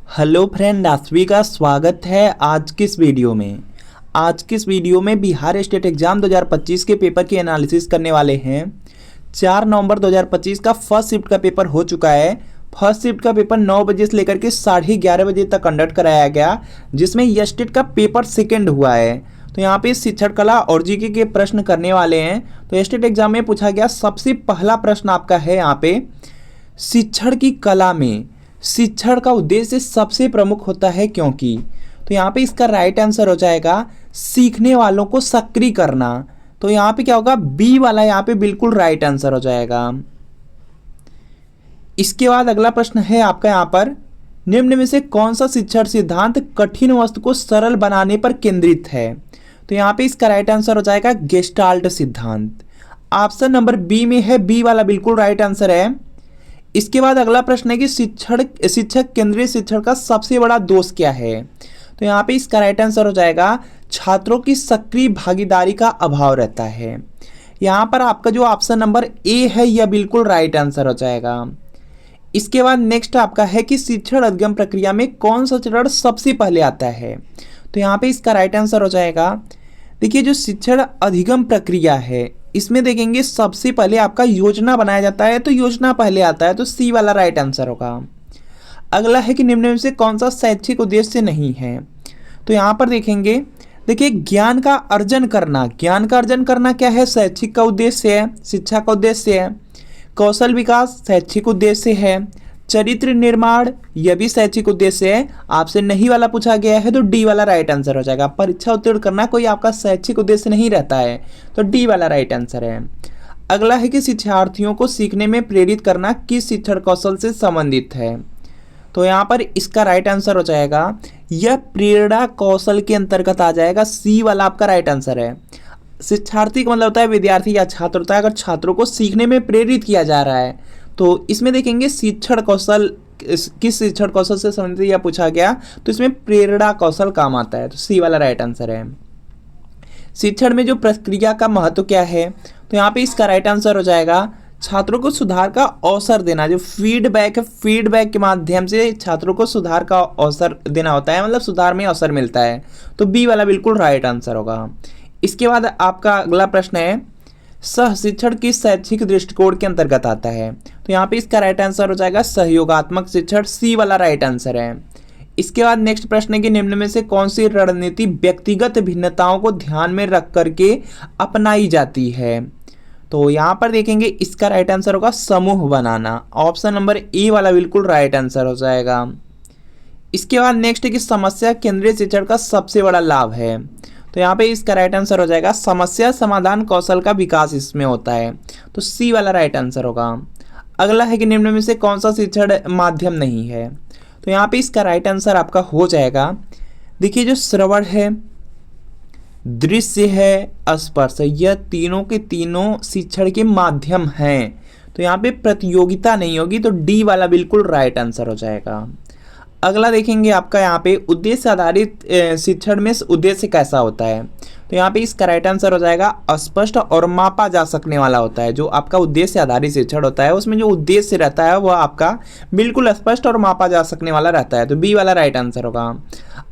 Hello friend, आप सभी का स्वागत है आज की इस वीडियो में। आज की इस वीडियो में बिहार स्टेट एग्जाम 2025 के पेपर की एनालिसिस करने वाले हैं। 4 नवंबर 2025 का फर्स्ट शिफ्ट का पेपर हो चुका है। फर्स्ट शिफ्ट का पेपर 9 बजे से लेकर के 11:30 बजे तक कंडक्ट कराया गया, जिसमें स्टेट का पेपर सेकेंड हुआ है। तो यहाँ पे शिक्षण कला और जीके के प्रश्न करने वाले हैं। तो स्टेट एग्जाम में पूछा गया सबसे पहला प्रश्न आपका है यहाँ पे, शिक्षण की कला में शिक्षण का उद्देश्य सबसे प्रमुख होता है क्योंकि। तो यहाँ पे इसका राइट आंसर हो जाएगा सीखने वालों को सक्रिय करना। तो यहाँ पे क्या होगा, बी वाला यहाँ पे बिल्कुल राइट आंसर हो जाएगा। इसके बाद अगला प्रश्न है आपका यहाँ पर, निम्न में से कौन सा शिक्षण सिद्धांत कठिन वस्तु को सरल बनाने पर केंद्रित है। तो यहाँ पे इसका राइट आंसर हो जाएगा गेस्टाल्ट सिद्धांत। ऑप्शन नंबर बी में है, बी वाला बिल्कुल राइट आंसर है। इसके बाद अगला प्रश्न है कि शिक्षक केंद्रीय शिक्षण का सबसे बड़ा दोष क्या है। तो यहाँ पे इसका राइट आंसर हो जाएगा छात्रों की सक्रिय भागीदारी का अभाव रहता है। यहाँ पर आपका जो ऑप्शन नंबर ए है यह बिल्कुल राइट आंसर हो जाएगा। इसके बाद नेक्स्ट आपका है कि शिक्षण अधिगम प्रक्रिया में कौन सा चरण सबसे पहले आता है। तो यहाँ पे इसका राइट आंसर हो जाएगा, देखिए जो शिक्षण अधिगम प्रक्रिया है इसमें देखेंगे सबसे पहले आपका योजना बनाया जाता है, तो योजना पहले आता है, तो सी वाला राइट आंसर होगा। अगला है कि निम्न में से कौन सा शैक्षिक उद्देश्य नहीं है। तो यहाँ पर देखेंगे, देखिए ज्ञान का अर्जन करना, ज्ञान का अर्जन करना क्या है, शैक्षिक का उद्देश्य है, शिक्षा का उद्देश्य है। कौशल विकास शैक्षिक उद्देश्य है। चरित्र निर्माण यह भी शैक्षिक उद्देश्य है। आपसे नहीं वाला पूछा गया है तो डी वाला राइट आंसर हो जाएगा। परीक्षा उत्तीर्ण करना कोई आपका शैक्षिक उद्देश्य नहीं रहता है, तो डी वाला राइट आंसर है। अगला है कि शिक्षार्थियों को सीखने में प्रेरित करना किस शिक्षण कौशल से संबंधित है। तो यहाँ पर इसका राइट आंसर हो जाएगा, यह प्रेरणा कौशल के अंतर्गत आ जाएगा, सी वाला आपका राइट आंसर है। शिक्षार्थी का मतलब होता है विद्यार्थी या छात्र होता है। अगर छात्रों को सीखने में प्रेरित किया जा रहा है तो इसमें देखेंगे शिक्षण कौशल किस शिक्षण कौशल से संबंधित यह पूछा गया, तो इसमें प्रेरणा कौशल काम आता है, तो सी वाला राइट आंसर है। शिक्षण में जो प्रक्रिया का महत्व क्या है, तो यहाँ पे इसका राइट आंसर हो जाएगा छात्रों को सुधार का अवसर देना। जो फीडबैक है, फीडबैक के माध्यम से छात्रों को सुधार का अवसर देना होता है, मतलब सुधार में अवसर मिलता है, तो बी वाला बिल्कुल राइट आंसर होगा। इसके बाद आपका अगला प्रश्न है, सह शिक्षण किस शैक्षिक दृष्टिकोण के अंतर्गत आता है। तो यहाँ पे इसका राइट आंसर हो जाएगा सहयोगात्मक शिक्षण, सी वाला राइट आंसर है। इसके बाद नेक्स्ट प्रश्न है कि निम्न में से कौन सी रणनीति व्यक्तिगत भिन्नताओं को ध्यान में रख करके अपनाई जाती है। तो यहाँ पर देखेंगे इसका राइट आंसर होगा समूह बनाना। ऑप्शन नंबर ए वाला बिल्कुल राइट आंसर हो जाएगा। इसके बाद नेक्स्ट है कि समस्या केंद्रित शिक्षण का सबसे बड़ा लाभ है। तो यहाँ पे इसका राइट आंसर हो जाएगा समस्या समाधान कौशल का विकास इसमें होता है, तो सी वाला राइट आंसर होगा। अगला है कि निम्न में से कौन सा शिक्षण माध्यम नहीं है। तो यहाँ पे इसका राइट आंसर आपका हो जाएगा, देखिए जो श्रवण है, दृश्य है, स्पर्श है, यह तीनों के तीनों शिक्षण के माध्यम हैं। तो यहाँ पे प्रतियोगिता नहीं होगी, तो डी वाला बिल्कुल राइट आंसर हो जाएगा। अगला देखेंगे आपका यहाँ पे उद्देश्य आधारित शिक्षण में उद्देश्य कैसा होता है। तो यहाँ पे इसका राइट आंसर हो जाएगा स्पष्ट और मापा जा सकने वाला होता है। जो आपका उद्देश्य आधारित शिक्षण होता है उसमें जो उद्देश्य रहता है वह आपका बिल्कुल स्पष्ट और मापा जा सकने वाला रहता है, तो बी वाला राइट आंसर होगा।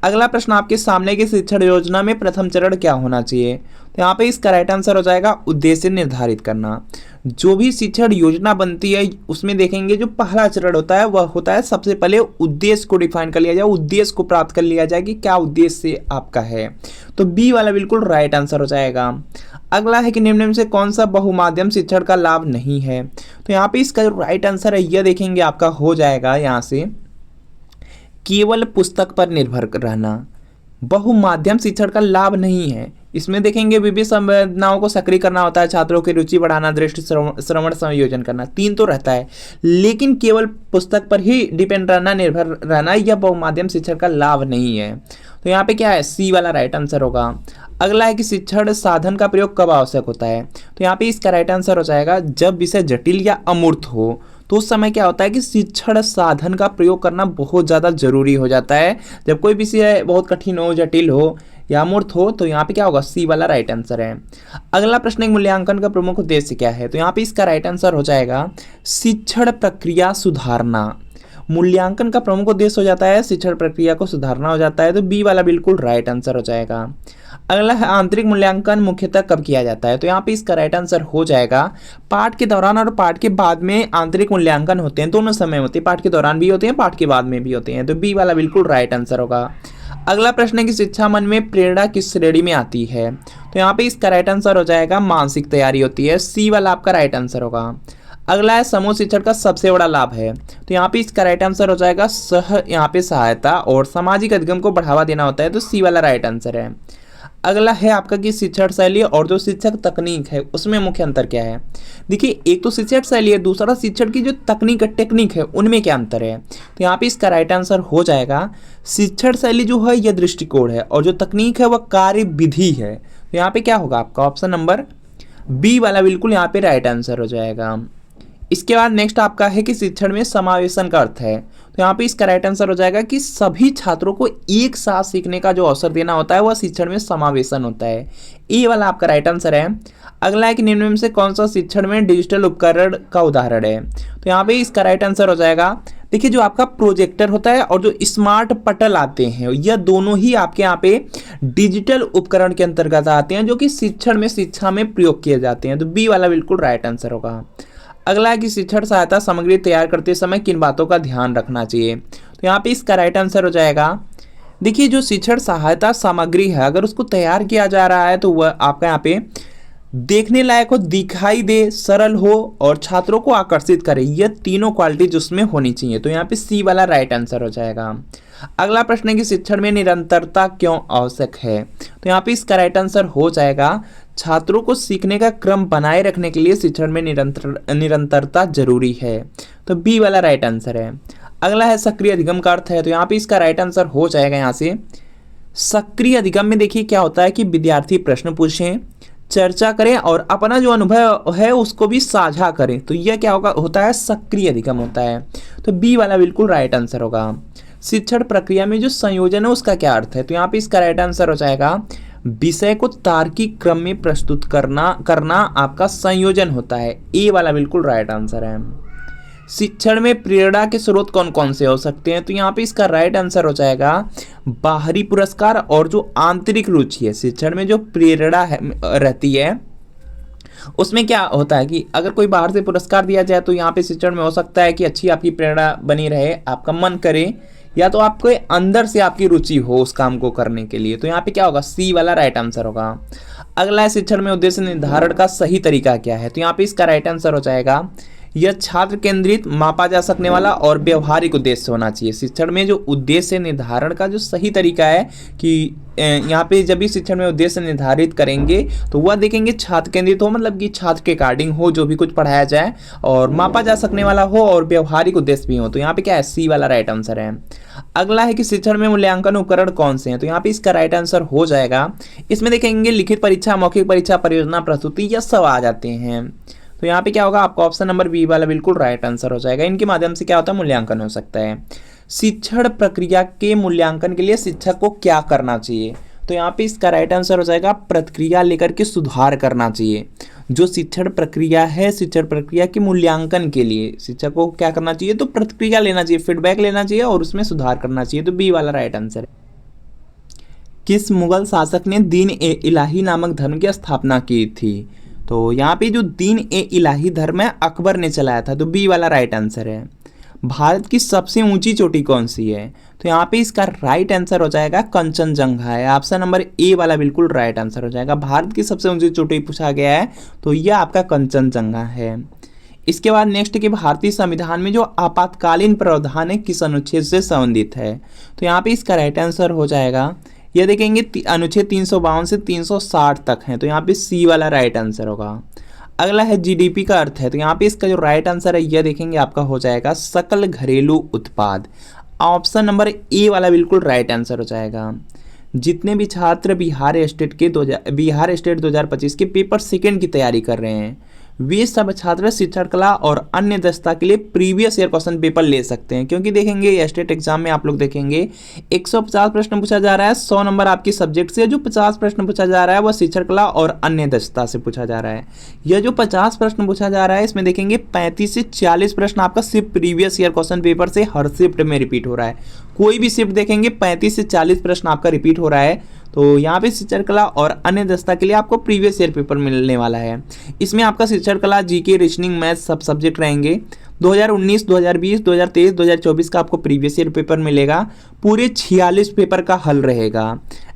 अगला प्रश्न आपके सामने की शिक्षण योजना में प्रथम चरण क्या होना चाहिए। तो यहाँ पे इसका राइट आंसर हो जाएगा उद्देश्य निर्धारित करना। जो भी शिक्षण योजना बनती है उसमें देखेंगे जो पहला चरण होता है वह होता है सबसे पहले उद्देश्य को डिफाइन कर लिया जाए, उद्देश्य को प्राप्त कर लिया जाए कि क्या उद्देश्य आपका है, तो बी वाला बिल्कुल राइट आंसर हो जाएगा। अगला है कि निम्न में से कौन सा बहुमाध्यम शिक्षण का लाभ नहीं है। तो यहाँ पे इसका जो राइट आंसर है यह देखेंगे आपका हो जाएगा यहाँ से केवल पुस्तक पर निर्भर रहना। बहुमाध्यम शिक्षण का लाभ नहीं है, इसमें देखेंगे विभिन्न संवेदनाओं को सक्रिय करना होता है, छात्रों की रुचि बढ़ाना, दृष्टि श्रवण संयोजन करना, तीन तो रहता है, लेकिन केवल पुस्तक पर ही डिपेंड रहना, निर्भर रहना, यह बहुमाध्यम शिक्षण का लाभ नहीं है। तो यहाँ पे क्या है, सी वाला राइट आंसर होगा। अगला है कि शिक्षण साधन का प्रयोग कब आवश्यक होता है। तो यहाँ पे इसका राइट आंसर हो जाएगा जब विषय जटिल या अमूर्त हो, तो उस समय क्या होता है कि शिक्षण साधन का प्रयोग करना बहुत ज़्यादा जरूरी हो जाता है। जब कोई विषय बहुत कठिन हो, जटिल हो या अमूर्त हो, तो यहाँ पे क्या होगा, सी वाला राइट आंसर है। अगला प्रश्न है मूल्यांकन का प्रमुख उद्देश्य क्या है। तो यहाँ पे इसका राइट आंसर हो जाएगा शिक्षण प्रक्रिया सुधारना। मूल्यांकन का प्रमुख उद्देश्य हो जाता है शिक्षण प्रक्रिया को सुधारना हो जाता है, तो बी वाला बिल्कुल राइट आंसर हो जाएगा। अगला है आंतरिक मूल्यांकन मुख्यतः कब किया जाता है, तो यहाँ पे इसका राइट आंसर हो जाएगा पाठ के दौरान और पाठ के बाद में आंतरिक मूल्यांकन होते हैं, दोनों समय होते हैं, पाठ के दौरान भी होते हैं, पाठ के बाद में भी होते हैं, तो बी वाला बिल्कुल राइट आंसर होगा। अगला प्रश्न है कि शिक्षा मन में प्रेरणा किस श्रेणी में आती है, तो यहाँ पे इसका राइट आंसर हो जाएगा मानसिक तैयारी होती है, सी वाला आपका राइट आंसर होगा। अगला है समूह शिक्षण का सबसे बड़ा लाभ है, तो यहाँ पे इसका राइट आंसर हो जाएगा यहाँ पे सहायता और सामाजिक अधिगम को बढ़ावा देना होता है, तो सी वाला राइट आंसर है। अगला है आपका कि शिक्षण शैली और जो शिक्षक तकनीक है उसमें मुख्य अंतर क्या है। देखिए एक तो शिक्षण शैली है, दूसरा शिक्षण की जो टेक्निक है उनमें क्या अंतर है, तो यहाँ पे इसका राइट आंसर हो जाएगा शिक्षण शैली जो है यह दृष्टिकोण है और जो तकनीक है वह कार्य विधि है, तो यहाँ पे क्या होगा आपका ऑप्शन नंबर बी वाला बिल्कुल यहाँ पे राइट आंसर हो जाएगा। इसके बाद नेक्स्ट आपका है कि शिक्षण में समावेशन का अर्थ है, तो यहाँ पे इसका राइट आंसर हो जाएगा कि सभी छात्रों को एक साथ सीखने का जो अवसर देना होता है वह शिक्षण में समावेशन होता है, ए वाला आपका राइट आंसर है। अगला है कि निम्न में से कौन सा शिक्षण में डिजिटल उपकरण का उदाहरण है, तो यहाँ पे इसका राइट आंसर हो जाएगा देखिए जो आपका प्रोजेक्टर होता है और जो स्मार्ट पटल आते हैं यह दोनों ही आपके यहाँ पे डिजिटल उपकरण के अंतर्गत आते हैं जो कि शिक्षा में प्रयोग किए जाते हैं, तो बी वाला बिल्कुल राइट आंसर होगा। अगला है कि शिक्षण सहायता सामग्री तैयार करते समय किन बातों का ध्यान रखना चाहिए, तो यहाँ पे इसका राइट आंसर हो जाएगा देखिए जो शिक्षण सहायता सामग्री है अगर उसको तैयार किया जा रहा है तो वह आपका यहाँ पे देखने लायक हो, दिखाई दे, सरल हो और छात्रों को आकर्षित करे, यह तीनों क्वालिटीज उसमें होनी चाहिए, तो यहाँ पे सी वाला राइट आंसर हो जाएगा। अगला प्रश्न है कि शिक्षण में निरंतरता क्यों आवश्यक है, तो यहाँ पे इसका राइट आंसर हो जाएगा छात्रों को सीखने का क्रम बनाए रखने के लिए शिक्षण में निरंतरता जरूरी है, तो बी वाला राइट आंसर है। अगला है सक्रिय अधिगम का अर्थ है, तो यहाँ पे इसका राइट आंसर हो जाएगा यहाँ से सक्रिय अधिगम में देखिए क्या होता है कि विद्यार्थी प्रश्न पूछें, चर्चा करें और अपना जो अनुभव है उसको भी साझा करें, तो यह क्या होता है सक्रिय अधिगम होता है, तो बी वाला बिल्कुल राइट आंसर होगा। शिक्षण प्रक्रिया में जो संयोजन है उसका क्या अर्थ है, तो यहाँ पे इसका राइट आंसर हो जाएगा विषय को तार्किक क्रम में प्रस्तुत करना आपका संयोजन होता है, ए वाला बिल्कुल राइट आंसर है। शिक्षण में प्रेरणा के स्रोत कौन कौन से हो सकते हैं, तो यहाँ पे इसका राइट आंसर हो जाएगा बाहरी पुरस्कार और जो आंतरिक रुचि है। शिक्षण में जो प्रेरणा रहती है उसमें क्या होता है कि अगर कोई बाहर से पुरस्कार दिया जाए तो यहाँ पे शिक्षण में हो सकता है कि अच्छी आपकी प्रेरणा बनी रहे, आपका मन करे, या तो आपके अंदर से आपकी रुचि हो उस काम को करने के लिए, तो यहाँ पे क्या होगा सी वाला राइट आंसर होगा। अगला है शिक्षण में उद्देश्य निर्धारण का सही तरीका क्या है, तो यहाँ पे इसका राइट आंसर हो जाएगा यह छात्र केंद्रित, मापा जा सकने वाला और व्यवहारिक उद्देश्य होना चाहिए। शिक्षण में जो उद्देश्य निर्धारण का जो सही तरीका है कि यहाँ पे जब भी शिक्षण में उद्देश्य निर्धारित करेंगे तो वह देखेंगे छात्र केंद्रित हो, मतलब कि छात्र के अकॉर्डिंग हो जो भी कुछ पढ़ाया जाए, और मापा जा सकने वाला हो और व्यवहारिक उद्देश्य भी हो, तो यहाँ पे क्या है सी वाला राइट आंसर है। अगला है कि शिक्षण में मूल्यांकन उपकरण कौन से हैं, तो यहाँ पे इसका राइट आंसर हो जाएगा, इसमें देखेंगे लिखित परीक्षा, मौखिक परीक्षा, परियोजना प्रस्तुति, यह सब आ जाते हैं, तो यहाँ पे क्या होगा आपका ऑप्शन नंबर बी वाला बिल्कुल राइट आंसर हो जाएगा। इनके माध्यम से क्या होता है मूल्यांकन हो सकता है। शिक्षण प्रक्रिया के मूल्यांकन के लिए शिक्षक को क्या करना चाहिए, तो यहाँ पे इसका राइट आंसर हो जाएगा प्रतिक्रिया लेकर के सुधार करना चाहिए। जो शिक्षण प्रक्रिया है, शिक्षण प्रक्रिया के मूल्यांकन के लिए शिक्षक को क्या करना चाहिए, तो प्रतिक्रिया लेना चाहिए, फीडबैक लेना चाहिए और उसमें सुधार करना चाहिए, तो बी वाला राइट आंसर है। किस मुगल शासक ने दीन ए इलाही नामक धर्म की स्थापना की थी, तो यहाँ पे जो दीन ए इलाही धर्म है अकबर ने चलाया था, तो बी वाला राइट आंसर है। भारत की सबसे ऊंची चोटी कौन सी है, तो यहाँ पे इसका राइट आंसर हो जाएगा कंचनजंगा है, ऑप्शन नंबर ए वाला बिल्कुल राइट आंसर हो जाएगा। भारत की सबसे ऊंची चोटी पूछा गया है तो यह आपका कंचनजंगा है। इसके बाद नेक्स्ट कि भारतीय संविधान में जो आपातकालीन प्रावधान है किस अनुच्छेद से संबंधित है, तो यहाँ पे इसका राइट आंसर हो जाएगा यह देखेंगे अनुच्छेद 352 से 360 तक है, तो यहाँ पे सी वाला राइट आंसर होगा। अगला है जीडीपी का अर्थ है, तो यहाँ पे इसका जो राइट आंसर है यह देखेंगे आपका हो जाएगा सकल घरेलू उत्पाद, ऑप्शन नंबर ए वाला बिल्कुल राइट आंसर हो जाएगा। जितने भी छात्र बिहार स्टेट 2025 के पेपर सेकंड की तैयारी कर रहे हैं वे सब छात्र शिक्षण कला और अन्य दक्षता के लिए प्रीवियस ईयर क्वेश्चन पेपर ले सकते हैं, क्योंकि देखेंगे स्टेट एग्जाम में आप लोग देखेंगे 150 प्रश्न पूछा जा रहा है, 100 नंबर आपकी सब्जेक्ट से, जो 50 प्रश्न पूछा जा रहा है वह शिक्षण कला और अन्य दक्षता से पूछा जा रहा है। यह जो 50 प्रश्न पूछा जा रहा है इसमें देखेंगे 35 से 40 प्रश्न आपका सिर्फ प्रीवियस ईयर क्वेश्चन पेपर से हर शिफ्ट में रिपीट हो रहा है। कोई भी शिफ्ट देखेंगे 35 से 40 प्रश्न आपका रिपीट हो रहा है। तो यहाँ पे शिक्षण कला और अन्य दक्षता के लिए आपको प्रीवियस ईयर पेपर मिलने वाला है। इसमें आपका शिक्षण कला, जीके, रीजनिंग, मैथ सब सब्जेक्ट रहेंगे। 2019, 2020, 2023, 2024 का आपको प्रीवियस ईयर पेपर मिलेगा। पूरे 46 पेपर का हल रहेगा।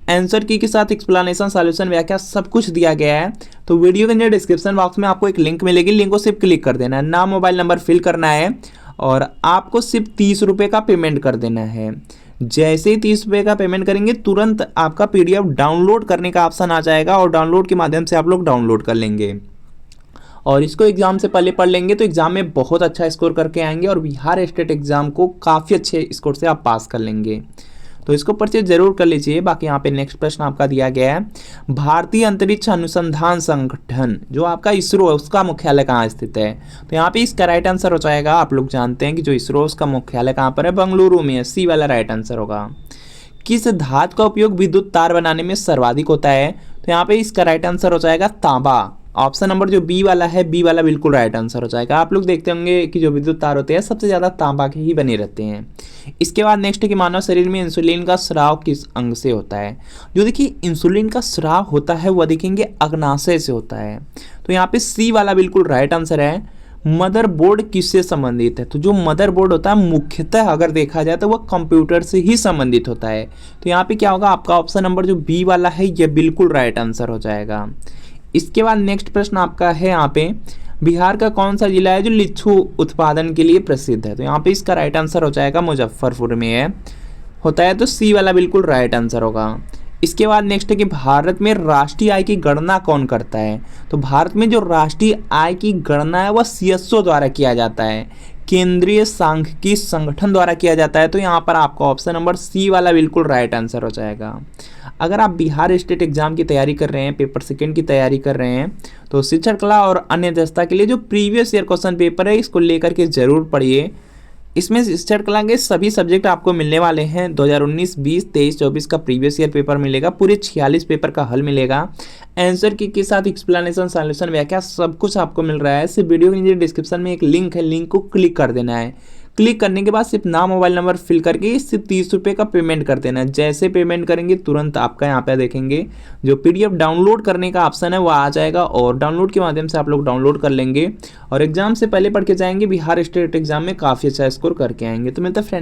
आंसर की के साथ एक्सप्लेनेशन, सॉल्यूशन, व्याख्या सब कुछ दिया गया है। तो वीडियो के नीचे डिस्क्रिप्शन बॉक्स में आपको एक लिंक मिलेगी, लिंक को सिर्फ क्लिक कर देना है, नाम, मोबाइल नंबर फिल करना है और आपको सिर्फ 30 रुपये का पेमेंट कर देना है। जैसे ही 30 रुपये का पेमेंट करेंगे तुरंत आपका पीडीएफ डाउनलोड करने का ऑप्शन आ जाएगा और डाउनलोड के माध्यम से आप लोग डाउनलोड कर लेंगे और इसको एग्जाम से पहले पढ़ लेंगे तो एग्जाम में बहुत अच्छा स्कोर करके आएंगे और बिहार स्टेट एग्जाम को काफ़ी अच्छे स्कोर से आप पास कर लेंगे। तो इसको परचेज जरूर कर लीजिए। बाकी यहाँ पे नेक्स्ट प्रश्न आपका दिया गया है, भारतीय अंतरिक्ष अनुसंधान संगठन जो आपका इसरो है उसका मुख्यालय कहाँ स्थित है? तो यहाँ पे इसका राइट आंसर हो जाएगा, आप लोग जानते हैं कि जो इसरो उसका मुख्यालय कहाँ पर है, बेंगलुरु में है। सी वाला राइट आंसर होगा। किस धातु का उपयोग विद्युत तार बनाने में सर्वाधिक होता है? तो यहाँ पे इसका राइट आंसर हो जाएगा तांबा। ऑप्शन नंबर जो बी वाला है, बी वाला बिल्कुल राइट आंसर हो जाएगा। आप लोग देखते होंगे कि जो विद्युत तार होते हैं सबसे ज़्यादा तांबा के ही बने रहते हैं। इसके बाद नेक्स्ट है कि मानव शरीर में इंसुलिन का स्राव किस अंग से होता है? जो देखिए इंसुलिन का स्राव होता है वह देखेंगे अग्नाशय से होता है। तो यहाँ पे सी वाला बिल्कुल राइट आंसर है। मदरबोर्ड किससे संबंधित है? तो जो मदरबोर्ड होता है मुख्यतः अगर देखा जाए तो वह कंप्यूटर से ही संबंधित होता है। तो यहाँ पे क्या होगा, आपका ऑप्शन नंबर जो बी वाला है यह बिल्कुल राइट आंसर हो जाएगा। इसके बाद नेक्स्ट प्रश्न आपका है यहाँ पे, बिहार का कौन सा जिला है जो लिच्छु उत्पादन के लिए प्रसिद्ध है? तो यहाँ पे इसका राइट आंसर हो जाएगा मुजफ्फरपुर में है, होता है। तो सी वाला बिल्कुल राइट आंसर होगा। इसके बाद नेक्स्ट है कि भारत में राष्ट्रीय आय की गणना कौन करता है? तो भारत में जो राष्ट्रीय आय की गणना है वह सीएसओ द्वारा किया जाता है, केंद्रीय सांख्यिकी संगठन द्वारा किया जाता है। तो यहाँ पर आपका ऑप्शन नंबर सी वाला बिल्कुल राइट आंसर हो जाएगा। अगर आप बिहार स्टेट एग्जाम की तैयारी कर रहे हैं, पेपर सेकंड की तैयारी कर रहे हैं, तो शिक्षण कला और अन्य दक्षता के लिए जो प्रीवियस ईयर क्वेश्चन पेपर है इसको लेकर के जरूर पढ़िए। इसमें शिक्षण कला के सभी सब्जेक्ट आपको मिलने वाले हैं। 2019, 20, 23, 24 का प्रीवियस ईयर पेपर मिलेगा, पूरे 46 पेपर का हल मिलेगा। आंसर की के साथ एक्सप्लेनेशन, सॉल्यूशन, व्याख्या सब कुछ आपको मिल रहा है। सिर्फ वीडियो के नीचे डिस्क्रिप्शन में एक लिंक है, लिंक को क्लिक कर देना है। क्लिक करने के बाद सिर्फ नाम, मोबाइल नंबर फिल करके सिर्फ 30 रुपये का पेमेंट कर देना है। जैसे पेमेंट करेंगे तुरंत आपका यहाँ पे देखेंगे जो पीडीएफ डाउनलोड करने का ऑप्शन है वो आ जाएगा और डाउनलोड के माध्यम से आप लोग डाउनलोड कर लेंगे और एग्जाम से पहले पढ़ के जाएंगे। बिहार स्टेट एग्जाम में काफ़ी अच्छा स्कोर करके आएंगे। तो मिलता है फ्रेंड।